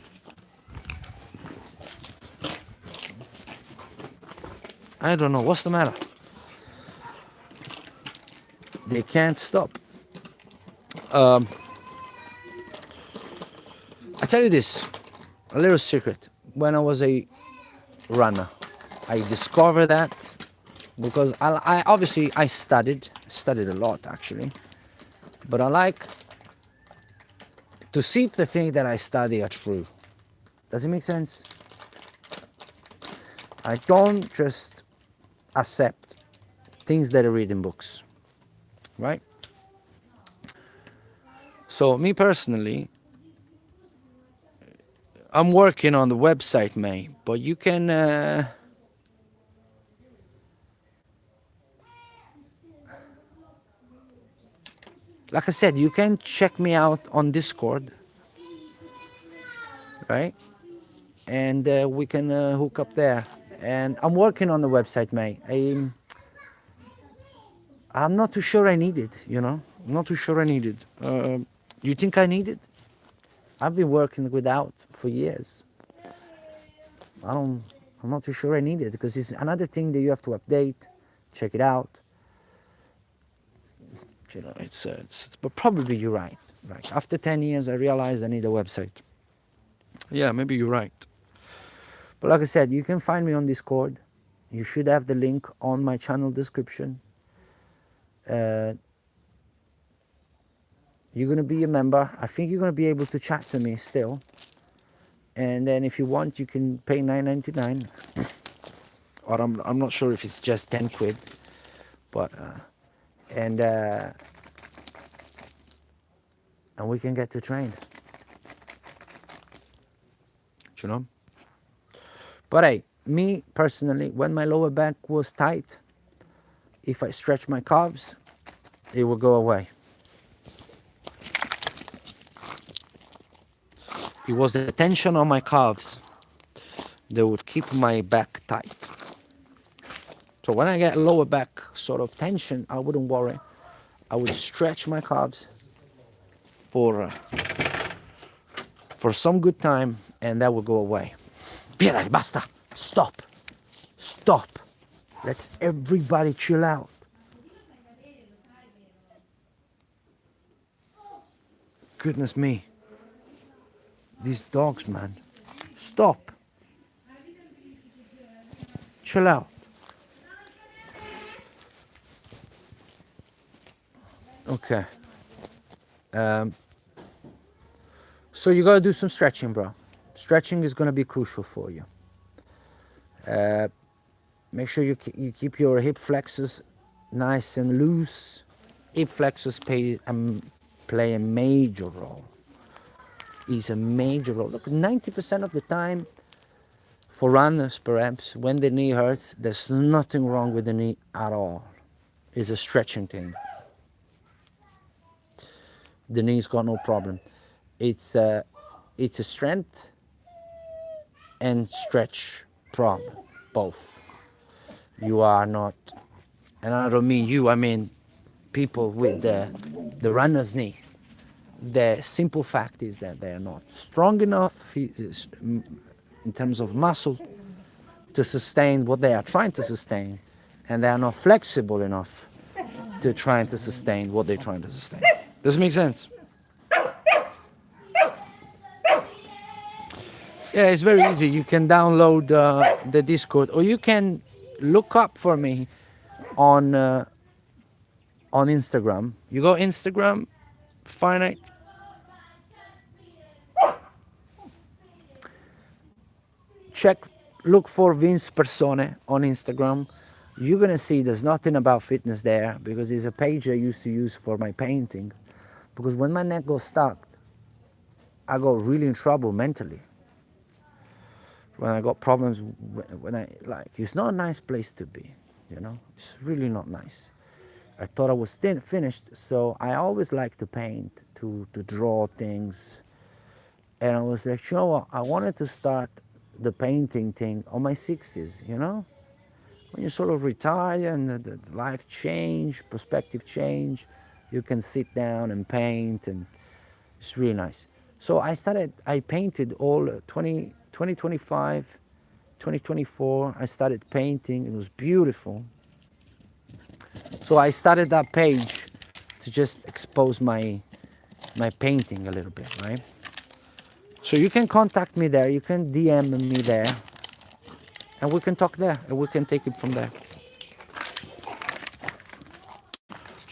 I don't know what's the matter. They can't stop. I tell you this, a little secret. When I was a runner, I discovered that because I obviously I studied a lot actually, but I like to see if the things that I study are true. Does it make sense? I don't just accept things that I read in books, right? So me personally, I'm working on the website, May, but you can like I said, you can check me out on Discord, right? And we can hook up there. And I'm working on the website, May. I'm not too sure I need it, you know? I'm not too sure I need it. You think I need it? I've been working without for years. I'm not too sure I need it because it's another thing that you have to update, check it out. You know, but probably you're right. Right. After 10 years, I realized I need a website. Yeah, maybe you're right. But like I said, you can find me on Discord. You should have the link on my channel description. You're going to be a member. I think you're going to be able to chat to me still. And then if you want, you can pay $9.99. Or I'm not sure if it's just 10 quid. But, and we can get to train. You know? But hey, me personally, when my lower back was tight, if I stretch my calves, it will go away. It was the tension on my calves that would keep my back tight. So when I get lower back sort of tension, I wouldn't worry. I would stretch my calves for some good time, and that will go away. Piedari, basta. Stop. Stop. Let's everybody chill out. Goodness me. These dogs, man. Stop. Chill out. Okay. So you gotta do some stretching, bro. Stretching is gonna be crucial for you. Make sure you keep your hip flexors nice and loose. Hip flexors play a major role. Is a major role. Look, 90% of the time, for runners perhaps, when the knee hurts, there's nothing wrong with the knee at all. It's a stretching thing. The knee's got no problem. It's a strength and stretch problem, both. You are not, and I don't mean you, I mean people with the runner's knee. The simple fact is that they are not strong enough in terms of muscle to sustain what they are trying to sustain, and they are not flexible enough to try to sustain what they're trying to sustain. Does it make sense? Yeah, it's very easy. You can download the Discord, or you can look up for me on Instagram. You go Instagram, finite. Check, look for Vince Persone on Instagram. You're gonna see there's nothing about fitness there because it's a page I used to use for my painting. Because when my neck got stuck, I got really in trouble mentally. When I got problems, when I like, it's not a nice place to be. You know, it's really not nice. I thought I was finished, so I always like to paint, to draw things. And I was like, you know what? I wanted to start the painting thing on my 60s, you know? When you sort of retire and the life change, perspective change, you can sit down and paint, and it's really nice. So I painted all 2025, 2024, I started painting. It was beautiful. So I started that page to just expose my painting a little bit, right? So you can contact me there, you can DM me there, and we can talk there, and we can take it from there.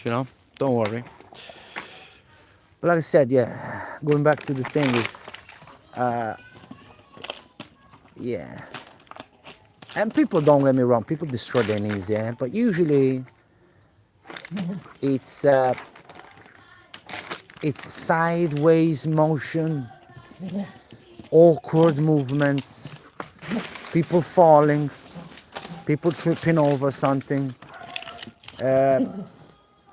You know, don't worry. But like I said, yeah, going back to the thing is, yeah. And people, don't get me wrong, people destroy their knees, yeah. But usually, it's sideways motion, awkward movements, people falling, people tripping over something,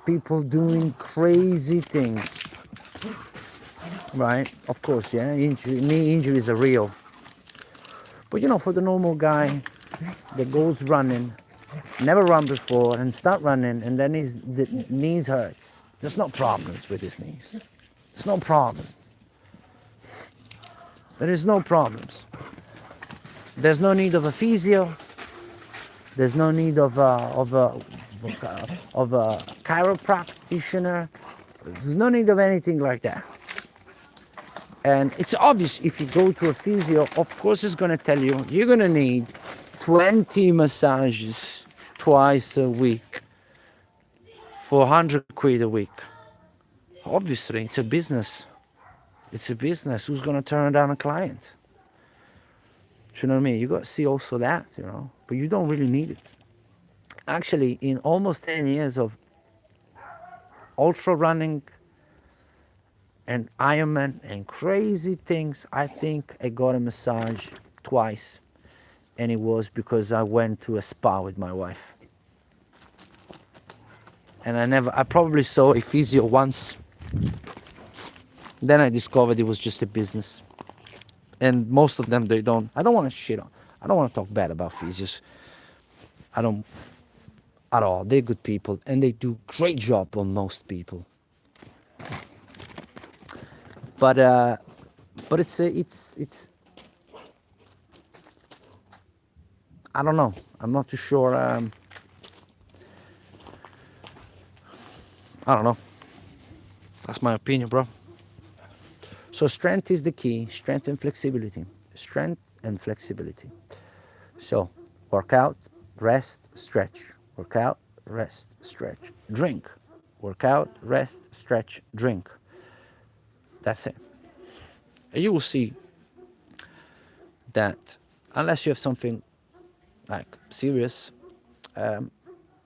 people doing crazy things, right? Of course, yeah, knee injuries are real. But you know, for the normal guy that goes running, never run before, and start running, and then the knees hurts, there's no problems with his knees. There's no problems. There is no problems. There's no need of a physio. There's no need of a chiropractor. There's no need of anything like that. And it's obvious if you go to a physio, of course it's going to tell you you're going to need 20 massages twice a week for 100 quid a week. Obviously, it's a business. It's a business. Who's going to turn down a client? Do you know what I mean? You got to see also that, you know, but you don't really need it. Actually, in almost 10 years of ultra running and Ironman and crazy things, I think I got a massage twice, and it was because I went to a spa with my wife. And I probably saw a physio once. Then I discovered it was just a business. And most of them, I don't want to shit on. I don't want to talk bad about physios. I don't at all. They're good people and they do great job on most people. But it's I don't know. I'm not too sure. I don't know. That's my opinion, bro. So strength is the key. Strength and flexibility. Strength and flexibility. So work out, rest, stretch. Work out, rest, stretch. Drink. Work out, rest, stretch, drink. That's it. And you will see that unless you have something like serious,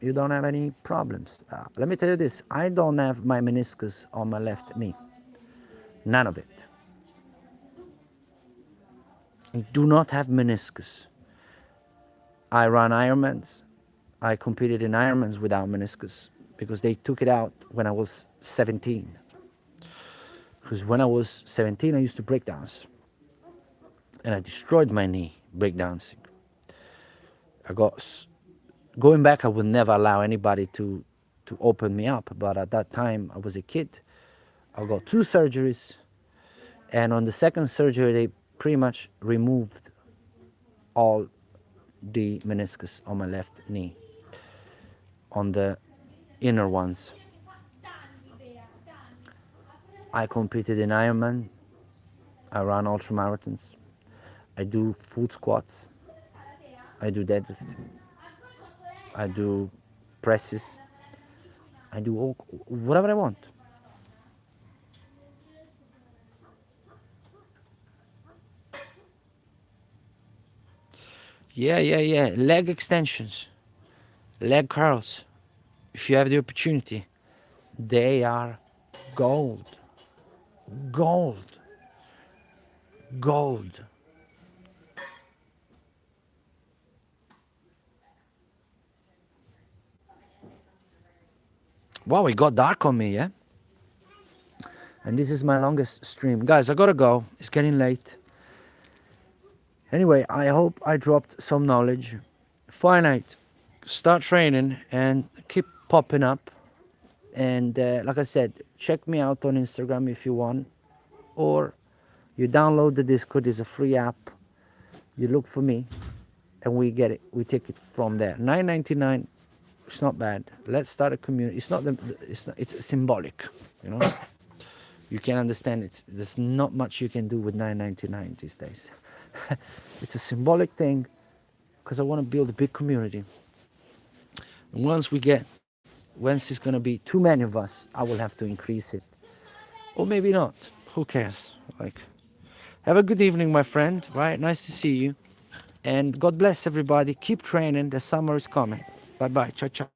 you don't have any problems. Let me tell you this, I don't have my meniscus on my left knee. None of it. I do not have meniscus. I run Ironmans. I competed in Ironmans without meniscus because they took it out when I was 17. Because when I was 17, I used to break dance. And I destroyed my knee breakdancing. Going back, I would never allow anybody to open me up. But at that time, I was a kid. I got 2 surgeries. And on the second surgery, they pretty much removed all the meniscus on my left knee, on the inner ones. I competed in Ironman. I run ultramarathons. I do foot squats. I do deadlift. I do presses, I do all, whatever I want. Yeah. Leg extensions, leg curls. If you have the opportunity, they are gold, gold, gold. Wow, it got dark on me, yeah? And this is my longest stream. Guys, I gotta go. It's getting late. Anyway, I hope I dropped some knowledge. Finite. Start training and keep popping up. And like I said, check me out on Instagram if you want. Or you download the Discord, it's a free app. You look for me and we get it. We take it from there. $9.99. It's not bad. Let's start a community. It's symbolic, you know. You can understand there's not much you can do with $9.99 these days. It's a symbolic thing because I want to build a big community. And once it's going to be too many of us, I will have to increase it. Or maybe not. Who cares? Like, have a good evening, my friend. Right? Nice to see you. And God bless everybody. Keep training. The summer is coming. Bye-bye. Ciao, ciao.